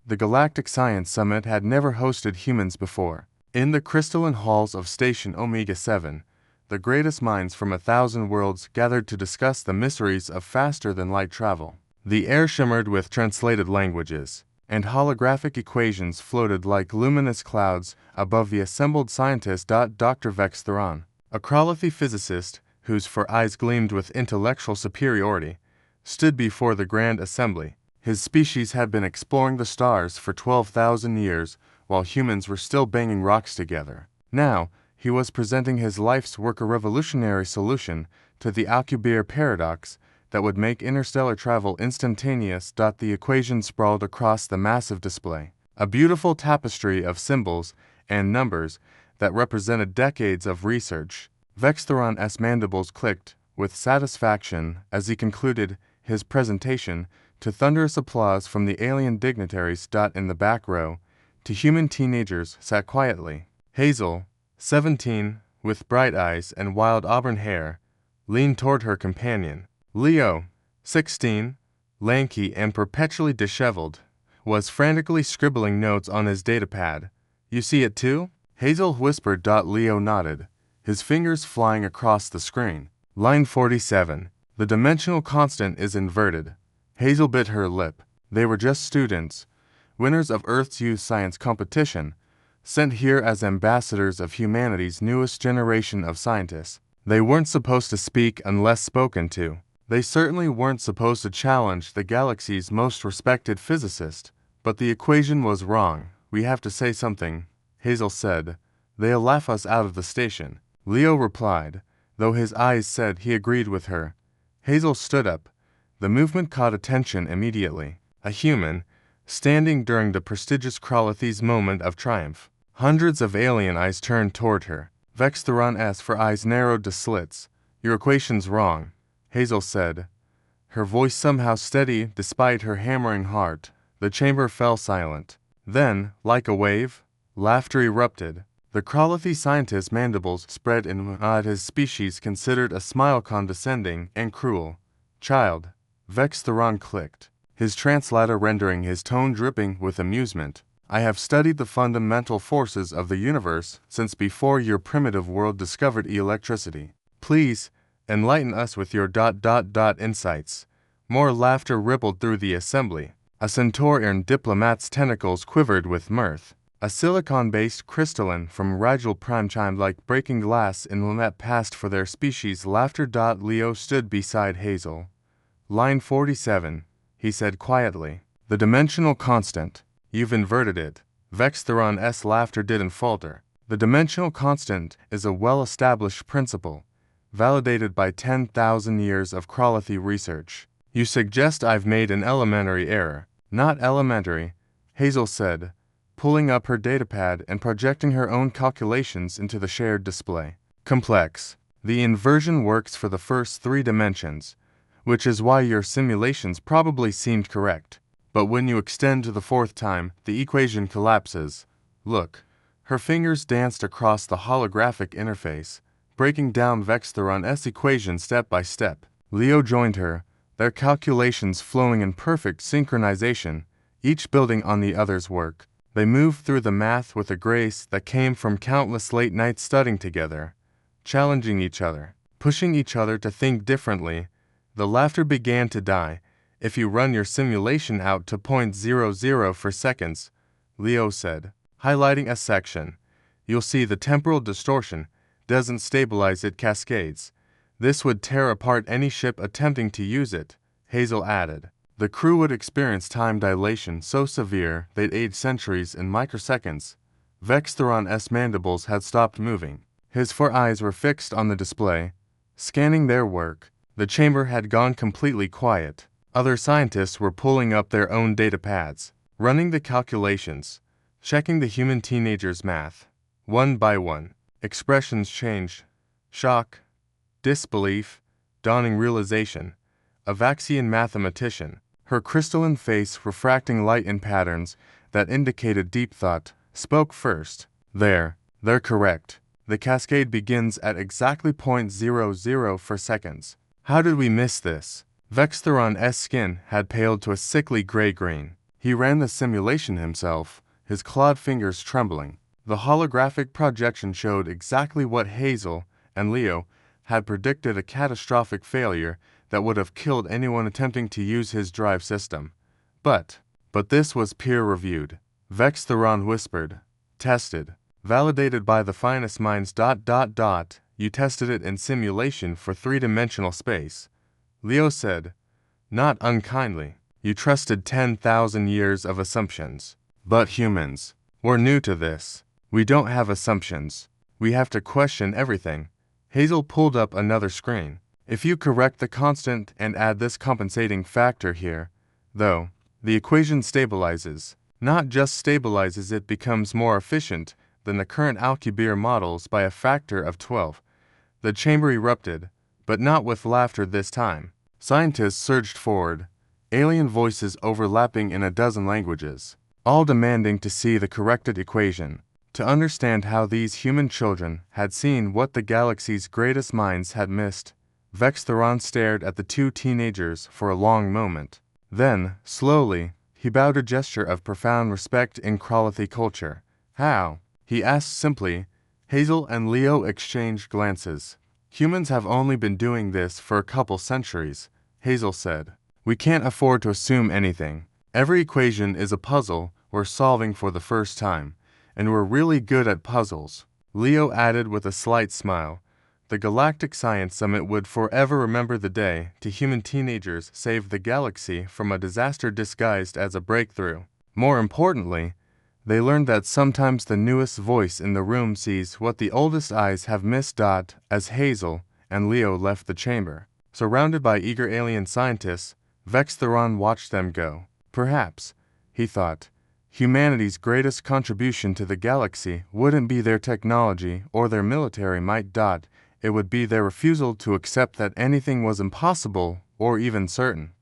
The Galactic Science Summit had never hosted humans before. In the crystalline halls of Station Omega-7, the greatest minds from 1,000 worlds gathered to discuss the mysteries of faster-than-light travel. The air shimmered with translated languages, and holographic equations floated like luminous clouds above the assembled scientists. Dr. Vex Theron, a Kralathi physicist whose four eyes gleamed with intellectual superiority, stood before the grand assembly. His species had been exploring the stars for 12,000 years, while humans were still banging rocks together. Now, he was presenting his life's work, a revolutionary solution to the Alcubierre paradox that would make interstellar travel instantaneous. The equation sprawled across the massive display, a beautiful tapestry of symbols and numbers that represented decades of research. Vex Theron's mandibles clicked with satisfaction as he concluded his presentation, to thunderous applause from the alien dignitaries. In the back row, two human teenagers sat quietly. Hazel, 17, with bright eyes and wild auburn hair, leaned toward her companion. Leo, 16, lanky and perpetually disheveled, was frantically scribbling notes on his datapad. "You see it too?" Hazel whispered. Leo nodded, his fingers flying across the screen. Line 47. The dimensional constant is inverted. Hazel bit her lip. They were just students, winners of Earth's youth science competition, sent here as ambassadors of humanity's newest generation of scientists. They weren't supposed to speak unless spoken to. They certainly weren't supposed to challenge the galaxy's most respected physicist. But the equation was wrong. "We have to say something," Hazel said. "They'll laugh us out of the station." Leo replied, though his eyes said he agreed with her. Hazel stood up. The movement caught attention immediately. A human, standing during the prestigious Kralathi's moment of triumph. Hundreds of alien eyes turned toward her. Vex Theron's four eyes narrowed to slits. "Your equation's wrong," Hazel said, her voice somehow steady despite her hammering heart. The chamber fell silent. Then, like a wave, laughter erupted. The Kralathi scientist's mandibles spread in what his species considered a smile condescending and cruel. "Child," Vex Theron clicked, his translator rendering his tone dripping with amusement, "I have studied the fundamental forces of the universe since before your primitive world discovered electricity. Please, enlighten us with your insights." More laughter rippled through the assembly. A centaur-eared diplomat's tentacles quivered with mirth. A silicon-based crystalline from Rigel Prime chimed like breaking glass in Lamet passed for their species laughter. Leo stood beside Hazel. "Line 47, he said quietly. "The dimensional constant. You've inverted it." Vex Theron's laughter didn't falter. "The dimensional constant is a well-established principle, validated by 10,000 years of Kralathi research. You suggest I've made an elementary error." "Not elementary," Hazel said, pulling up her datapad and projecting her own calculations into the shared display. "Complex. The inversion works for the first 3 dimensions, which is why your simulations probably seemed correct. But when you extend to the 4th time, the equation collapses. Look." Her fingers danced across the holographic interface, breaking down Vex Theron's equation step by step. Leo joined her, their calculations flowing in perfect synchronization, each building on the other's work. They moved through the math with a grace that came from countless late nights studying together, challenging each other, pushing each other to think differently. The laughter began to die. "If you run your simulation out to 0.00 for seconds," Leo said, highlighting a section, "you'll see the temporal distortion doesn't stabilize, it cascades. This would tear apart any ship attempting to use it," Hazel added. "The crew would experience time dilation so severe they'd age centuries in microseconds." Vex Theron's mandibles had stopped moving. His 4 eyes were fixed on the display, scanning their work. The chamber had gone completely quiet. Other scientists were pulling up their own datapads, running the calculations, checking the human teenager's math. One by one, expressions changed. Shock, disbelief, dawning realization. A Vaxian mathematician, her crystalline face refracting light in patterns that indicated deep thought, spoke first. They're correct. The cascade begins at exactly 0.00 for seconds. How did we miss this?" Vex Theron's skin had paled to a sickly gray-green. He ran the simulation himself, his clawed fingers trembling. The holographic projection showed exactly what Hazel and Leo had predicted, a catastrophic failure that would have killed anyone attempting to use his drive system. But this was peer-reviewed. Vex Theron whispered. Tested. Validated by the finest minds. You tested it in simulation for three-dimensional space. Leo said, not unkindly. You trusted 10,000 years of assumptions. But humans, we're new to this. We don't have assumptions. We have to question everything. Hazel pulled up another screen. If you correct the constant and add this compensating factor here, though, the equation stabilizes. Not just stabilizes, it becomes more efficient than the current Alcubierre models by a factor of 12. The chamber erupted, but not with laughter this time. Scientists surged forward, alien voices overlapping in a dozen languages, all demanding to see the corrected equation, to understand how these human children had seen what the galaxy's greatest minds had missed. Vex Theron stared at the two teenagers for a long moment. Then, slowly, he bowed, a gesture of profound respect in Kralathi culture. How? He asked simply. Hazel and Leo exchanged glances. Humans have only been doing this for a couple centuries, Hazel said. We can't afford to assume anything. Every equation is a puzzle we're solving for the first time, and we're really good at puzzles. Leo added with a slight smile. The Galactic Science Summit would forever remember the day two human teenagers saved the galaxy from a disaster disguised as a breakthrough. More importantly, they learned that sometimes the newest voice in the room sees what the oldest eyes have missed. As Hazel and Leo left the chamber, surrounded by eager alien scientists, Vex Theron watched them go. Perhaps, he thought, humanity's greatest contribution to the galaxy wouldn't be their technology or their military might. It would be their refusal to accept that anything was impossible or even certain.